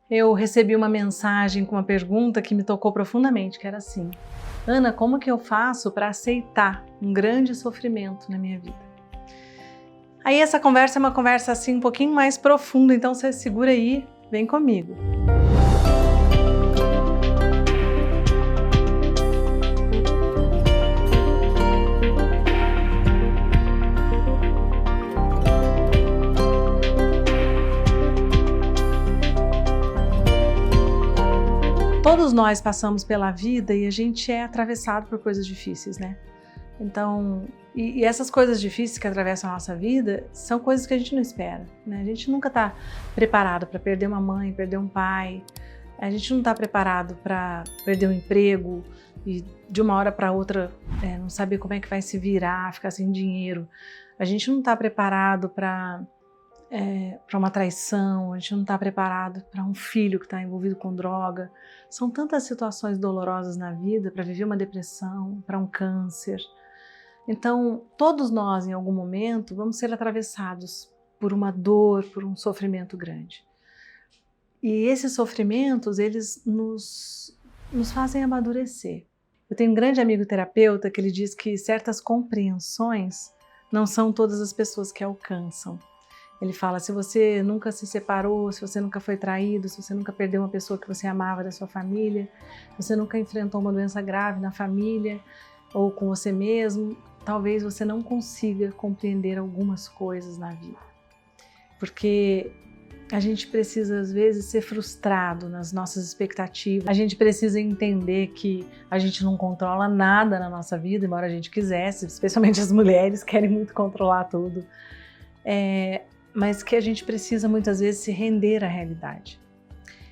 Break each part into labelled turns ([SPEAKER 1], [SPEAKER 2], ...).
[SPEAKER 1] eu recebi uma mensagem com uma pergunta que me tocou profundamente, que era assim: Ana, como que eu faço para aceitar um grande sofrimento na minha vida? Aí essa conversa é uma conversa assim um pouquinho mais profunda, então você segura aí, vem comigo. Todos nós passamos pela vida e a gente é atravessado por coisas difíceis, né? Então, e essas coisas difíceis que atravessam a nossa vida são coisas que a gente não espera, né? A gente nunca está preparado para perder uma mãe, perder um pai, a gente não está preparado para perder um emprego e de uma hora para outra não saber como é que vai se virar, ficar sem dinheiro. A gente não está preparado para uma traição, a gente não está preparado para um filho que está envolvido com droga. São tantas situações dolorosas na vida, para viver uma depressão, para um câncer. Então, todos nós, em algum momento, vamos ser atravessados por uma dor, por um sofrimento grande. E esses sofrimentos, eles nos fazem amadurecer. Eu tenho um grande amigo terapeuta que ele diz que certas compreensões não são todas as pessoas que alcançam. Ele fala, se você nunca se separou, se você nunca foi traído, se você nunca perdeu uma pessoa que você amava da sua família, se você nunca enfrentou uma doença grave na família ou com você mesmo, talvez você não consiga compreender algumas coisas na vida. Porque a gente precisa, às vezes, ser frustrado nas nossas expectativas. A gente precisa entender que a gente não controla nada na nossa vida, embora a gente quisesse, especialmente as mulheres querem muito controlar tudo. Mas que a gente precisa muitas vezes se render à realidade.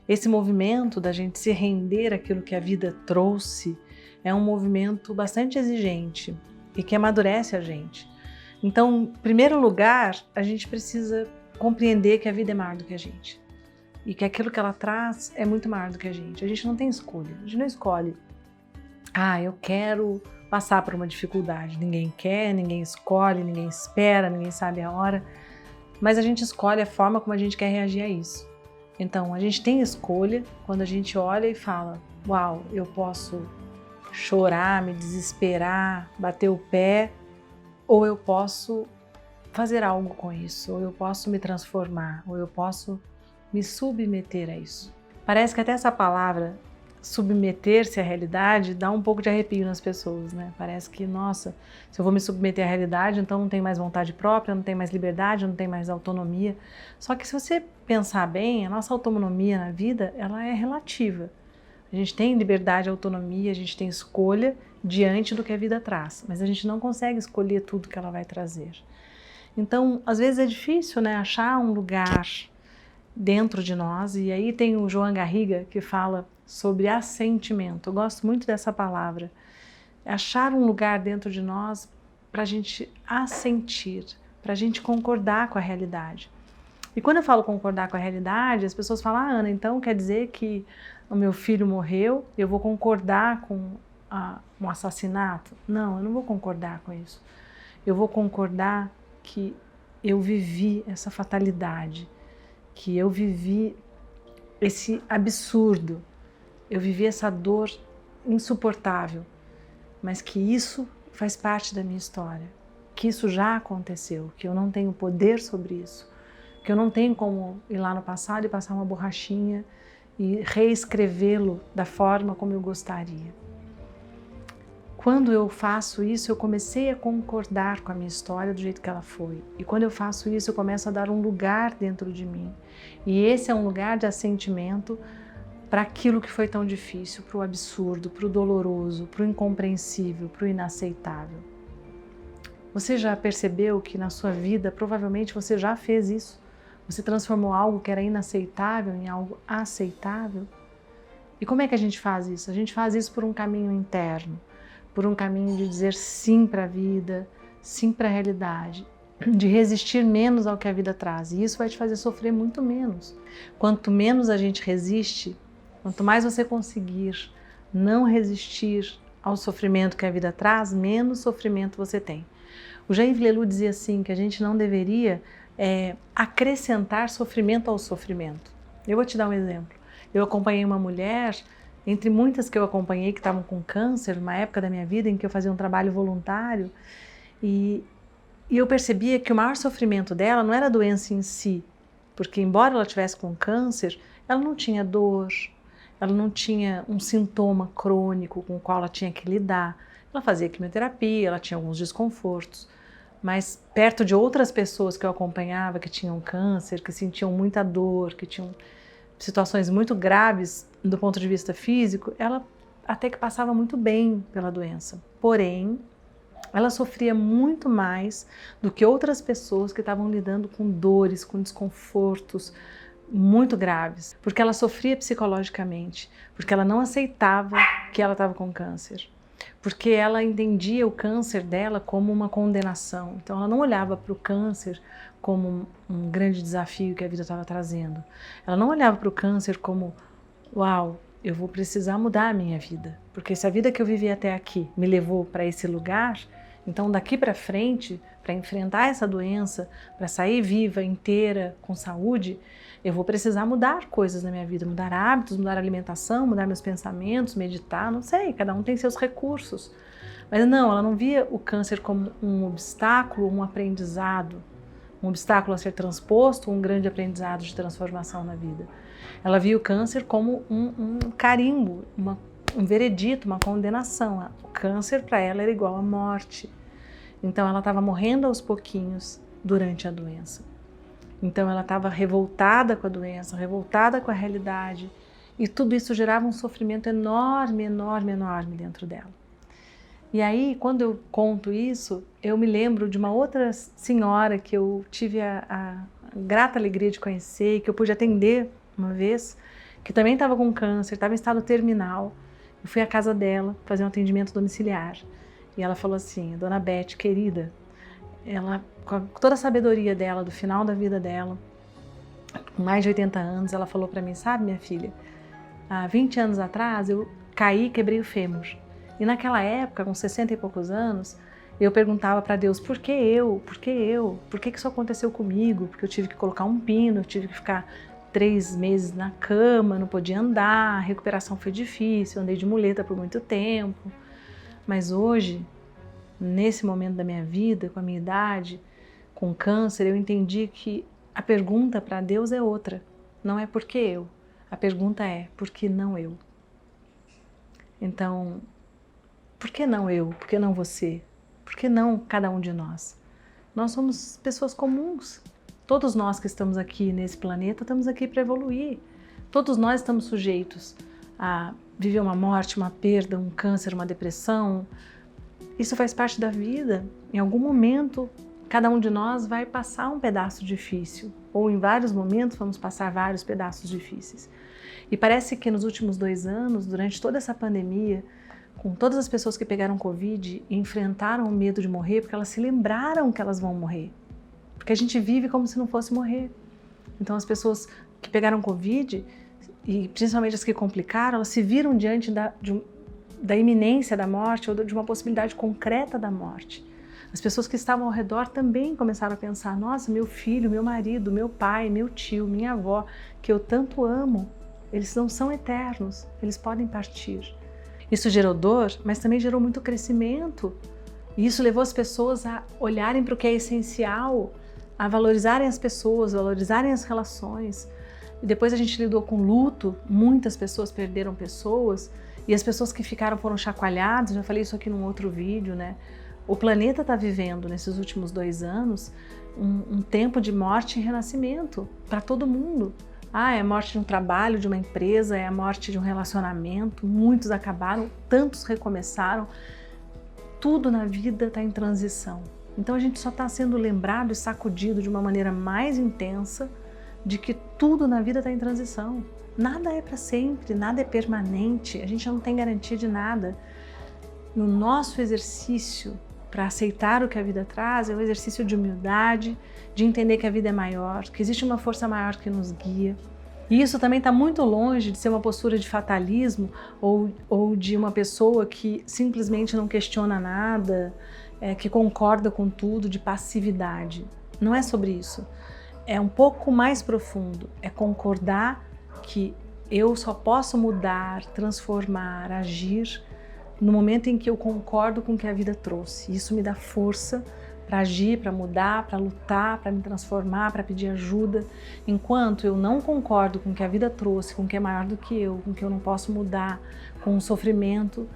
[SPEAKER 1] Esse movimento da gente se render àquilo que a vida trouxe é um movimento bastante exigente e que amadurece a gente. Então, em primeiro lugar, a gente precisa compreender que a vida é maior do que a gente e que aquilo que ela traz é muito maior do que a gente. A gente não tem escolha, a gente não escolhe. Eu quero passar por uma dificuldade. Ninguém quer, ninguém escolhe, ninguém espera, ninguém sabe a hora. Mas a gente escolhe a forma como a gente quer reagir a isso. Então, a gente tem escolha quando a gente olha e fala, uau, eu posso chorar, me desesperar, bater o pé, ou eu posso fazer algo com isso, ou eu posso me transformar, ou eu posso me submeter a isso. Parece que até essa palavra, submeter-se à realidade, dá um pouco de arrepio nas pessoas, né? Parece que, nossa, se eu vou me submeter à realidade, então não tenho mais vontade própria, não tenho mais liberdade, não tenho mais autonomia. Só que se você pensar bem, a nossa autonomia na vida, ela é relativa. A gente tem liberdade, autonomia, a gente tem escolha diante do que a vida traz, mas a gente não consegue escolher tudo que ela vai trazer. Então, às vezes é difícil, né, achar um lugar dentro de nós, e aí tem o João Garriga que fala sobre assentimento. Eu gosto muito dessa palavra. Achar um lugar dentro de nós para a gente assentir, para a gente concordar com a realidade. E quando eu falo concordar com a realidade, as pessoas falam, Ana, então quer dizer que o meu filho morreu, eu vou concordar com um assassinato? Não, eu não vou concordar com isso. Eu vou concordar que eu vivi essa fatalidade, que eu vivi esse absurdo, eu vivi essa dor insuportável, mas que isso faz parte da minha história, que isso já aconteceu, que eu não tenho poder sobre isso, que eu não tenho como ir lá no passado e passar uma borrachinha e reescrevê-lo da forma como eu gostaria. Quando eu faço isso, eu comecei a concordar com a minha história do jeito que ela foi. E quando eu faço isso, eu começo a dar um lugar dentro de mim. E esse é um lugar de assentimento para aquilo que foi tão difícil, para o absurdo, para o doloroso, para o incompreensível, para o inaceitável. Você já percebeu que na sua vida, provavelmente você já fez isso? Você transformou algo que era inaceitável em algo aceitável? E como é que a gente faz isso? A gente faz isso por um caminho interno, por um caminho de dizer sim para a vida, sim para a realidade, de resistir menos ao que a vida traz. E isso vai te fazer sofrer muito menos. Quanto menos a gente resiste, quanto mais você conseguir não resistir ao sofrimento que a vida traz, menos sofrimento você tem. O Jean-Yves Leloup dizia assim, que a gente não deveria acrescentar sofrimento ao sofrimento. Eu vou te dar um exemplo. Eu acompanhei uma mulher, entre muitas que eu acompanhei que estavam com câncer, numa época da minha vida em que eu fazia um trabalho voluntário, e eu percebia que o maior sofrimento dela não era a doença em si, porque embora ela tivesse com câncer, ela não tinha dor, ela não tinha um sintoma crônico com o qual ela tinha que lidar. Ela fazia quimioterapia, ela tinha alguns desconfortos, mas perto de outras pessoas que eu acompanhava que tinham câncer, que sentiam muita dor, que tinham situações muito graves do ponto de vista físico, ela até que passava muito bem pela doença. Porém, ela sofria muito mais do que outras pessoas que estavam lidando com dores, com desconfortos muito graves, porque ela sofria psicologicamente, porque ela não aceitava que ela estava com câncer, porque ela entendia o câncer dela como uma condenação. Então ela não olhava para o câncer como um grande desafio que a vida estava trazendo. Ela não olhava para o câncer como, uau, eu vou precisar mudar a minha vida, porque se a vida que eu vivi até aqui me levou para esse lugar, então daqui para frente, para enfrentar essa doença, para sair viva, inteira, com saúde, eu vou precisar mudar coisas na minha vida, mudar hábitos, mudar alimentação, mudar meus pensamentos, meditar, não sei, cada um tem seus recursos. Mas não, ela não via o câncer como um obstáculo, um aprendizado, um obstáculo a ser transposto, um grande aprendizado de transformação na vida. Ela via o câncer como um carimbo, um veredito, uma condenação. O câncer para ela era igual à morte. Então ela estava morrendo aos pouquinhos durante a doença. Então ela estava revoltada com a doença, revoltada com a realidade, e tudo isso gerava um sofrimento enorme, enorme, enorme dentro dela. E aí, quando eu conto isso, eu me lembro de uma outra senhora que eu tive a grata alegria de conhecer, que eu pude atender uma vez, que também estava com câncer, estava em estado terminal. Eu fui à casa dela fazer um atendimento domiciliar. E ela falou assim: Dona Beth, querida, ela, com toda a sabedoria dela, do final da vida dela, com mais de 80 anos, ela falou para mim: sabe, minha filha, há 20 anos atrás eu caí e quebrei o fêmur. E naquela época, com 60 e poucos anos, eu perguntava para Deus: por que eu? Por que eu? Por que isso aconteceu comigo? Porque eu tive que colocar um pino, eu tive que ficar 3 meses na cama, não podia andar, a recuperação foi difícil, andei de muleta por muito tempo. Mas hoje, nesse momento da minha vida, com a minha idade, com câncer, eu entendi que a pergunta para Deus é outra. Não é por que eu. A pergunta é: por que não eu? Então, por que não eu? Por que não você? Por que não cada um de nós? Nós somos pessoas comuns. Todos nós que estamos aqui nesse planeta, estamos aqui para evoluir. Todos nós estamos sujeitos a viver uma morte, uma perda, um câncer, uma depressão. Isso faz parte da vida. Em algum momento, cada um de nós vai passar um pedaço difícil, ou em vários momentos vamos passar vários pedaços difíceis. E parece que nos últimos 2 anos, durante toda essa pandemia, com todas as pessoas que pegaram Covid e enfrentaram o medo de morrer, porque elas se lembraram que elas vão morrer. Porque a gente vive como se não fosse morrer. Então as pessoas que pegaram Covid, e principalmente as que complicaram, elas se viram diante da iminência da morte ou de uma possibilidade concreta da morte. As pessoas que estavam ao redor também começaram a pensar: nossa, meu filho, meu marido, meu pai, meu tio, minha avó, que eu tanto amo, eles não são eternos, eles podem partir. Isso gerou dor, mas também gerou muito crescimento. E isso levou as pessoas a olharem para o que é essencial, a valorizarem as pessoas, valorizarem as relações. E depois a gente lidou com luto, muitas pessoas perderam pessoas, e as pessoas que ficaram foram chacoalhadas. Já falei isso aqui num outro vídeo, né? O planeta está vivendo, nesses últimos 2 anos, um tempo de morte e renascimento para todo mundo. É a morte de um trabalho, de uma empresa, é a morte de um relacionamento. Muitos acabaram, tantos recomeçaram. Tudo na vida está em transição. Então a gente só está sendo lembrado e sacudido de uma maneira mais intensa de que tudo na vida está em transição. Nada é para sempre, nada é permanente, a gente não tem garantia de nada. No nosso exercício para aceitar o que a vida traz, é um exercício de humildade, de entender que a vida é maior, que existe uma força maior que nos guia. E isso também está muito longe de ser uma postura de fatalismo ou de uma pessoa que simplesmente não questiona nada, que concorda com tudo, de passividade. Não é sobre isso. É um pouco mais profundo, é concordar que eu só posso mudar, transformar, agir no momento em que eu concordo com o que a vida trouxe. Isso me dá força para agir, para mudar, para lutar, para me transformar, para pedir ajuda. Enquanto eu não concordo com o que a vida trouxe, com o que é maior do que eu, com o que eu não posso mudar, com o sofrimento,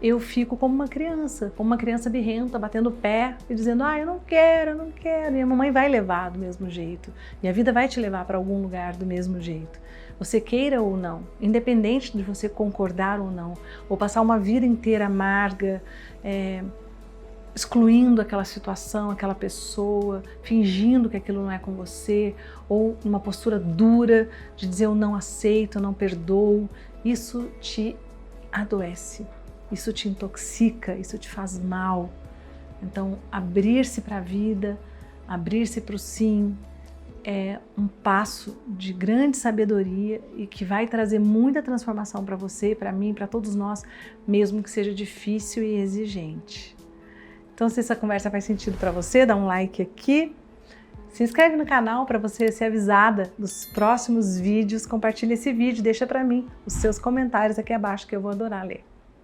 [SPEAKER 1] eu fico como uma criança birrenta, batendo o pé e dizendo, eu não quero, e a mamãe vai levar do mesmo jeito, e a vida vai te levar para algum lugar do mesmo jeito, você queira ou não, independente de você concordar ou não, ou passar uma vida inteira amarga, excluindo aquela situação, aquela pessoa, fingindo que aquilo não é com você, ou uma postura dura de dizer eu não aceito, eu não perdoo, isso te adoece. Isso te intoxica, isso te faz mal. Então, abrir-se para a vida, abrir-se para o sim, é um passo de grande sabedoria e que vai trazer muita transformação para você, para mim, para todos nós, mesmo que seja difícil e exigente. Então, se essa conversa faz sentido para você, dá um like aqui. Se inscreve no canal para você ser avisada dos próximos vídeos. Compartilha esse vídeo, deixa para mim os seus comentários aqui abaixo que eu vou adorar ler.